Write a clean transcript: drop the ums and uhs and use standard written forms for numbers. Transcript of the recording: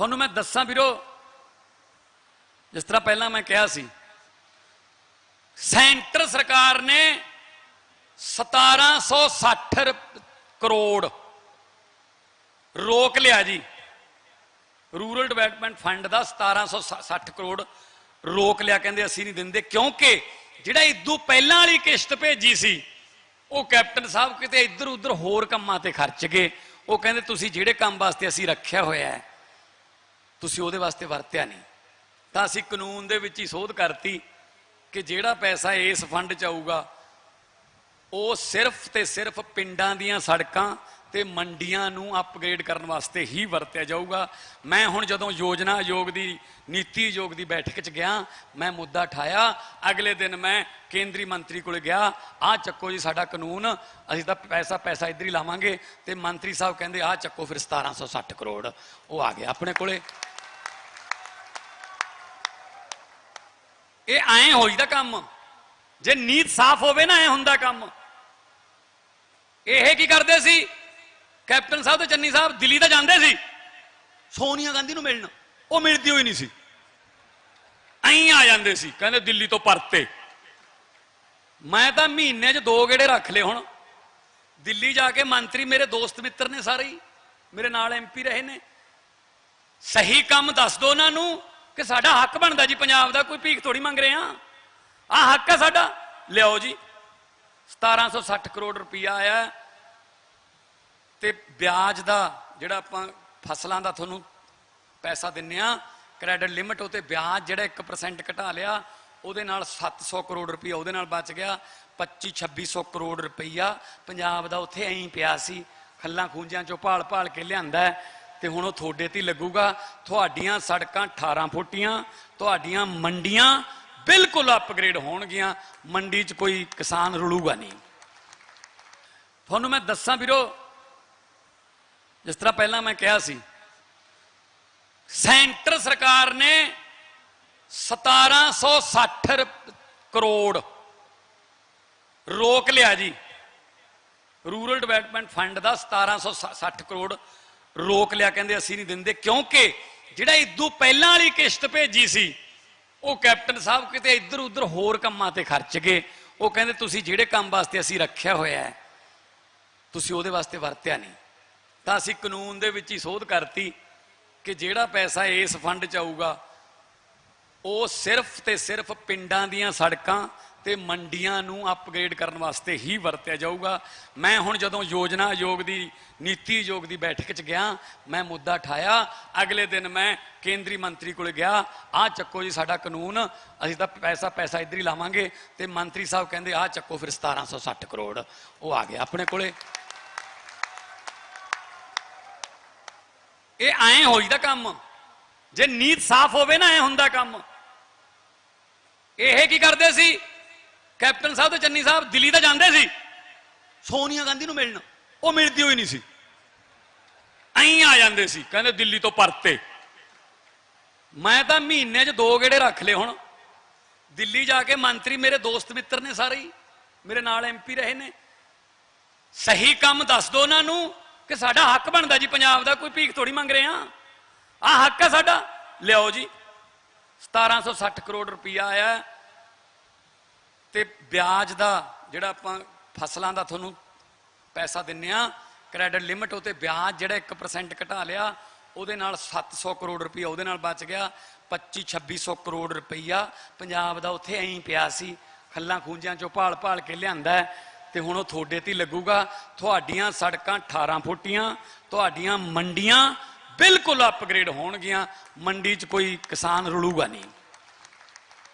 ਤੁਹਾਨੂੰ मैं दसा ਵੀਰੋ, जिस तरह पहला मैं कहा सी, सेंटर सरकार ने 1760 करोड़ रोक लिया जी। रूरल डिवेलपमेंट फंड का 1760 करोड़ रोक लिया, कहते असी नहीं देंगे, क्योंकि जिहड़ा इदू पहला वाली किश्त भेजी सी वो कैप्टन साहब किते इधर उधर होर कामां ते खर्च गए। वो कहते तुसीं जिहड़े काम वास्ते असीं रखिया होया है तुसीं उहदे वास्ते वरतिया नहीं। तो असीं कानून दे विच ही सोध करती कि जिहड़ा पैसा इस फंड च आऊगा वो सिर्फ ते सिर्फ पिंडां दीयां सड़कां ते मंडियां नूं अपग्रेड करन वास्ते ही वरतिया जाऊगा। मैं हुण जदों योजना आयोग दी नीति आयोग दी बैठक च गया, मैं मुद्दा उठाया, अगले दिन मैं केंद्रीय मंत्री कोल गया, आ चक्को जी साडा कानून, असीं तां पैसा इधर ही लावांगे। ते मंत्री साहब कहंदे आ चक्को फिर 1760 करोड़। वो आ गया अपने कोले। ये ऐ होईदा काम, जे नीत साफ होवे ना ऐ हुंदा काम। ये की करदे सी कैप्टन साहब ते चन्नी साहब, दिल्ली तो जाते सी सोनिया गांधी नूं मिलण, वो मिलती हुई नहीं सी, आई आ जाते सी, कहंदे दिल्ली तो परते। मैं तो महीने च 2 गेड़े रख ले। हुण दिल्ली जाके मंत्री मेरे दोस्त मित्र ने, सारे ही मेरे नाल MP रहे ने। सही काम दस दो उन्होंने कि साडा हक बनता जी पंजाब दा, कोई भीख थोड़ी मंग रहे हैं, आ हक है साडा, लियाओ जी। 1760 करोड़ रुपया आया ते ब्याज का जिहड़ा आपां फसलों का तुहानूं पैसा दिन्ने आ क्रेडिट लिमिट, उते ब्याज जिहड़ा 1% घटा लिया, उहदे नाल 700 करोड़ रुपया उहदे नाल बच गया। 2500-2600 करोड़ रुपया पंजाब दा उत्थे ऐं पिया सी, खल्लां खूंजियां चों भाल भाल के लिआंदा है। ते हुण ओह तुहाडे ते लगूगा। तुहाडीआं सड़कां 18 फुटियां, तुहाडीआं मंडियां बिल्कुल अपग्रेड होणगियां, मंडी च कोई किसान रुलूगा नहीं। तुहानूं मैं दस्सां वीरो, जिस तरह पहला मैं कहा सी, सेंटर सरकार ने 1760 करोड़ रोक लिया जी। रूरल डिवेलपमेंट फंड का 1760 करोड़ रोक लिया, कहते असीं नहीं देंगे, क्योंकि जिहड़ा इदू पहला वाली किश्त भेजी सी वो कैप्टन साहब किते इधर उधर होर कामां ते खर्च गए। वो कहते तुसीं जिहड़े काम वास्ते असीं रखिया होया है तुसीं उहदे वास्ते वरतिया नहीं। तो असीं कानून दे विच ही सोध करती कि जिहड़ा पैसा इस फंड च आऊगा वो सिर्फ ते सिर्फ पिंडां दीयां सड़कां ते मंडियां नूं अपग्रेड करन वास्ते ही वरतिया जाऊगा। मैं हुण जदों योजना आयोग दी नीति आयोग दी बैठक च गया, मैं मुद्दा उठाया, अगले दिन मैं केंद्रीय मंत्री कोल गया, आ चक्को जी साडा कानून, असीं तां पैसा इधर ही लावांगे। ते मंत्री साहब कहंदे आ चक्को फिर 1760 करोड़। वो आ गया अपने कोले। ये ऐ होईदा काम, जे नीत साफ होवे ना ऐ हुंदा काम। ये की करदे सी कैप्टन साहब ते चन्नी साहब, दिल्ली तो जाते सी सोनिया गांधी नूं मिलण, वो मिलती हुई नहीं सी, आई आ जाते सी, कहंदे दिल्ली तो परते। मैं तो महीने च 2 गेड़े रख ले। हुण दिल्ली जाके मंत्री मेरे दोस्त मित्र ने, सारे ही मेरे नाल MP रहे ने। सही काम दस दो उन्होंने कि साडा हक बनता जी पंजाब दा, कोई भीख थोड़ी मंग रहे हैं, आ हक है साडा, लियाओ जी। 1760 करोड़ रुपया आया ते ब्याज का जिहड़ा आपां फसलों का तुहानूं पैसा दिन्ने आ क्रेडिट लिमिट, उते ब्याज जिहड़ा 1% घटा लिया, उहदे नाल 700 करोड़ रुपया उहदे नाल बच गया। 2500-2600 करोड़ रुपया पंजाब दा उत्थे ऐं पिया सी, खल्लां खूंजियां चों भाल भाल के लिआंदा है। ते हुण ओह तुहाडे ते लगूगा। तुहाडीआं सड़कां 18 फुटियां, तुहाडीआं मंडियां बिल्कुल अपग्रेड होणगियां, मंडी च कोई किसान रुलूगा नहीं।